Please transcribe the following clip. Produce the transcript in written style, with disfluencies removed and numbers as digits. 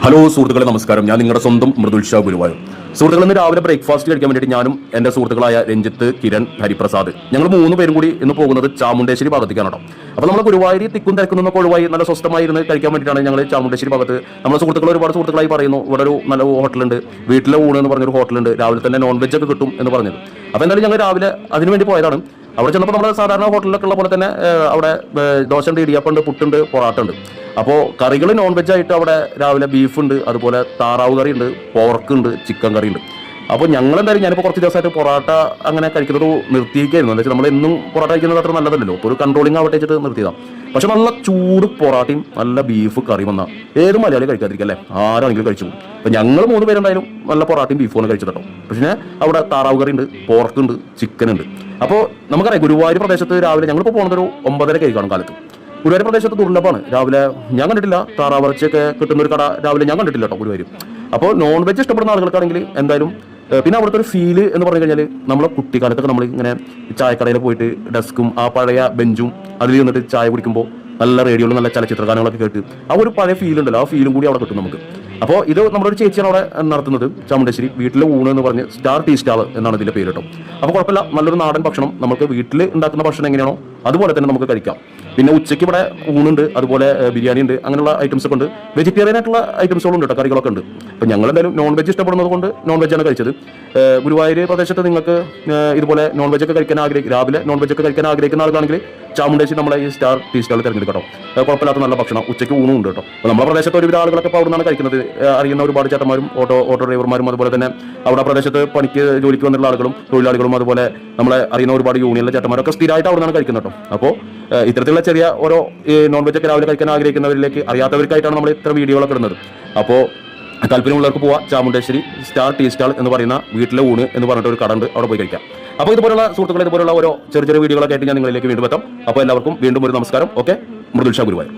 Hello സുഹൃത്തുക്കളെ, നമസ്കാരം. ഞാൻ നിങ്ങളുടെ സ്വന്തം മൃദുൽ ഷാ ഗുരുവായൂർ. സുഹൃത്തുക്കൾ, ഇന്ന് രാവിലെ ബ്രേക്ക്ഫാസ്റ്റ് കഴിക്കാൻ വേണ്ടിയിട്ട് ഞാനും എൻ്റെ സുഹൃത്തുക്കളായ രഞ്ജിത്ത്, കിരൺ, ഹരിപ്രസാദ് ഞങ്ങൾ 3 പേരും കൂടി ഇന്ന് പോകുന്നത് ചാമുണ്ടേശ്വരി ഭാഗത്തേക്കാണ് കേട്ടോ. അപ്പോൾ നമ്മൾ ഗുരുവായൂർ തിക്കും തിരക്കും നിന്നൊക്കെ ഒഴിവായി നല്ല സ്വസ്ഥമായി ഇരുന്ന് കഴിക്കാൻ വേണ്ടിയിട്ടാണ് ഞങ്ങൾ ചാമുണ്ടേശ്വരി ഭാഗത്ത്. നമ്മുടെ സുഹൃത്തുക്കൾ ഒരുപാട് സുഹൃത്തുക്കളായി പറയുന്നു, ഇവിടെ ഒരു നല്ല ഹോട്ടലുണ്ട്, വീട്ടിലെ ഊണ് എന്ന് പറഞ്ഞൊരു ഹോട്ടലുണ്ട്, രാവിലെ തന്നെ നോൺ വെജ് ഒക്കെ കിട്ടും എന്ന് പറഞ്ഞത്. അപ്പോൾ എന്തായാലും ഞങ്ങൾ രാവിലെ അതിന് വേണ്ടി പോയതാണ്. അവിടെ ചെന്നപ്പോൾ നമ്മുടെ സാധാരണ ഹോട്ടലിലൊക്കെ ഉള്ള പോലെ തന്നെ അവിടെ ദോശയുണ്ട്, ഇടിയപ്പമുണ്ട്, പുട്ടുണ്ട്, പൊറാട്ട ഉണ്ട്. അപ്പോൾ കറികൾ നോൺ വെജ് ആയിട്ട് അവിടെ രാവിലെ ബീഫുണ്ട്, അതുപോലെ താറാവ് കറി ഉണ്ട്, പോർക്ക് ഉണ്ട്, ചിക്കൻ കറി ഉണ്ട്. അപ്പോൾ ഞങ്ങൾ എന്തായാലും ഞാനിപ്പോൾ കുറച്ച് ദിവസമായിട്ട് പൊറാട്ട അങ്ങനെ കഴിക്കുന്നത് നിർത്തിയിരിക്കുകയായിരുന്നു. എന്താ വെച്ചാൽ നമ്മൾ എന്നും പൊറാട്ട കഴിക്കുന്നത് അത്ര നല്ലതല്ലല്ലോ, ഇപ്പോൾ ഒരു കൺട്രോളിങ് ആവട്ടെ വെച്ചിട്ട് നിർത്തിയതാണ്. പക്ഷെ നല്ല ചൂട് പൊറാട്ടയും നല്ല ബീഫ് കറി വന്നാൽ ഏത് മലയാളി കഴിക്കാതിരിക്കും അല്ലേ, ആരാണെങ്കിലും കഴിച്ചു പോകും. അപ്പോൾ ഞങ്ങൾ 3 പേരുണ്ടായാലും നല്ല പൊറാട്ടയും ബീഫുമാണ് കഴിച്ചത് കേട്ടോ. പക്ഷേ അവിടെ താറാവ് കറി ഉണ്ട്, പോർക്ക് ഉണ്ട്, ചിക്കൻ ഉണ്ട്. അപ്പോൾ നമുക്കറിയാം ഗുരുവായൂർ പ്രദേശത്ത് രാവിലെ ഞങ്ങളിപ്പോൾ പോകുന്നത് ഒരു 9:30 കാണും കാലത്ത്. ഗുരുവായൂർ പ്രദേശത്ത് ദുർലഭമാണ്. രാവിലെ ഞാൻ കണ്ടിട്ടില്ല താറാവിറച്ചിയൊക്കെ കിട്ടുന്ന ഒരു കട രാവിലെ ഞാൻ കണ്ടിട്ടില്ല കേട്ടോ ഗുരുവായൂർ. അപ്പോൾ നോൺ വെജ് ഇഷ്ടപ്പെടുന്ന ആളുകൾക്കാണെങ്കിൽ എന്തായാലും പിന്നെ അവിടുത്തെ ഒരു ഫീല് എന്ന് പറഞ്ഞു കഴിഞ്ഞാൽ നമ്മളെ കുട്ടിക്കാലത്തൊക്കെ നമ്മൾ ഇങ്ങനെ ചായക്കടയിൽ പോയിട്ട് ഡെസ്കും ആ പഴയ ബെഞ്ചും അതിൽ നിന്നിട്ട് ചായ കുടിക്കുമ്പോൾ നല്ല റേഡിയോയിൽ നല്ല ചലച്ചിത്ര ഗാനങ്ങളൊക്കെ കേട്ട് ആ ഒരു പഴയ ഫീൽ ഉണ്ടല്ലോ, ആ ഫീലും കൂടി അവിടെ കിട്ടും നമുക്ക്. അപ്പോൾ ഇത് നമ്മുടെ ഒരു ചേച്ചിയാണ് അവിടെ നടത്തുന്നത്, ചാമുണ്ടേശ്വരി വീട്ടിലെ ഊണ് എന്ന് പറഞ്ഞ് സ്റ്റാർ ടീ സ്റ്റാൾ എന്നാണ് ഇതിൻ്റെ പേര് കേട്ടോ. അപ്പോൾ കുഴപ്പമില്ല, നല്ലൊരു നാടൻ ഭക്ഷണം നമുക്ക് വീട്ടിൽ ഉണ്ടാക്കുന്ന ഭക്ഷണം എങ്ങനെയാണോ അതുപോലെ തന്നെ നമുക്ക് കഴിക്കാം. പിന്നെ ഉച്ചയ്ക്ക് ഇവിടെ ഊണുണ്ട്, അതുപോലെ ബിരിയാണി ഉണ്ട്, അങ്ങനെയുള്ള ഐറ്റംസ് ഒക്കെ ഉണ്ട്. വെജിറ്റേറിയൻ ആയിട്ടുള്ള ഐറ്റംസുകളും ഉണ്ട് കേട്ടോ, കറികളൊക്കെ ഉണ്ട്. അപ്പോൾ ഞങ്ങൾ എന്തായാലും നോൺ വെജ് ഇഷ്ടപ്പെടുന്നത് കൊണ്ട് നോൺ വെജാണ് കഴിച്ചത്. ഗുരുവായൂർ പ്രദേശത്ത് നിങ്ങൾക്ക് ഇതുപോലെ നോൺ വെജ് ഒക്കെ കഴിക്കാൻ രാവിലെ നോൺ വെജ് ഒക്കെ കഴിക്കാൻ ആഗ്രഹിക്കുന്ന ആളുകളാണെങ്കിൽ ചാമുണ്ടേശ്വരി നമ്മളെ ഈ സ്റ്റാർ ടീ സ്റ്റാൾ തിരഞ്ഞെടുക്കട്ടോ. കുഴപ്പമില്ലാത്ത നല്ല ഭക്ഷണം, ഉച്ചയ്ക്ക് ഊണും ഉണ്ട് കേട്ടോ. അപ്പോൾ നമ്മുടെ പ്രദേശത്ത് ഒരുവിധ ആളുകളൊക്കെ ഇപ്പോൾ അവിടെ നിന്നാണ് കഴിക്കുന്നത്. അറിയുന്ന ഒരുപാട് ചേട്ടന്മാരും ഓട്ടോ ഡ്രൈവർമാരും അതുപോലെ തന്നെ അവിടെ പ്രദേശത്ത് പണിക്ക് ജോലിക്ക് വന്നിട്ടുള്ള ആളുകളും തൊഴിലാളികളും അതുപോലെ നമ്മളെ അറിയുന്ന ഒരുപാട് യൂണിയനിലെ ചേട്ടന്മാരൊക്കെ സ്ഥിരമായിട്ട് അവിടെ നിന്നാണ് കഴിക്കുന്നത് കേട്ടോ. അപ്പോൾ ഇത്തരത്തിലുള്ള ചെറിയ ഓരോ നോൺ വെജ് ഒക്കെ രാവിലെ കഴിക്കാൻ ആഗ്രഹിക്കുന്നവരിലേക്ക് അറിയാത്തവർക്കായിട്ടാണ് നമ്മൾ ഇത്ര വീഡിയോകളൊക്കെ ഇടുന്നത്. അപ്പോൾ താല്പര്യമുള്ളവർക്ക് പോവാം, ചാമുണ്ടേശ്വരി സ്റ്റാർ ടീ സ്റ്റാൾ എന്ന് പറയുന്ന വീട്ടിലെ ഊണ് എന്ന് പറഞ്ഞിട്ട് ഒരു കട ഉണ്ട്, അവിടെ പോയി കഴിക്കാം. അപ്പോൾ ഇതുപോലുള്ള സുഹൃത്തുക്കളെ ഇതുപോലുള്ള ഓരോ ചെറിയ ചെറിയ വീഡിയോകളൊക്കെ ആയിട്ട് ഞാൻ നിങ്ങളിലേക്ക് വീണ്ടും എത്താം. അപ്പോൾ എല്ലാവർക്കും വീണ്ടും ഒരു നമസ്കാരം. ഓക്കെ, മൃദുൽ ഷാ ഗുരുവായൂർ.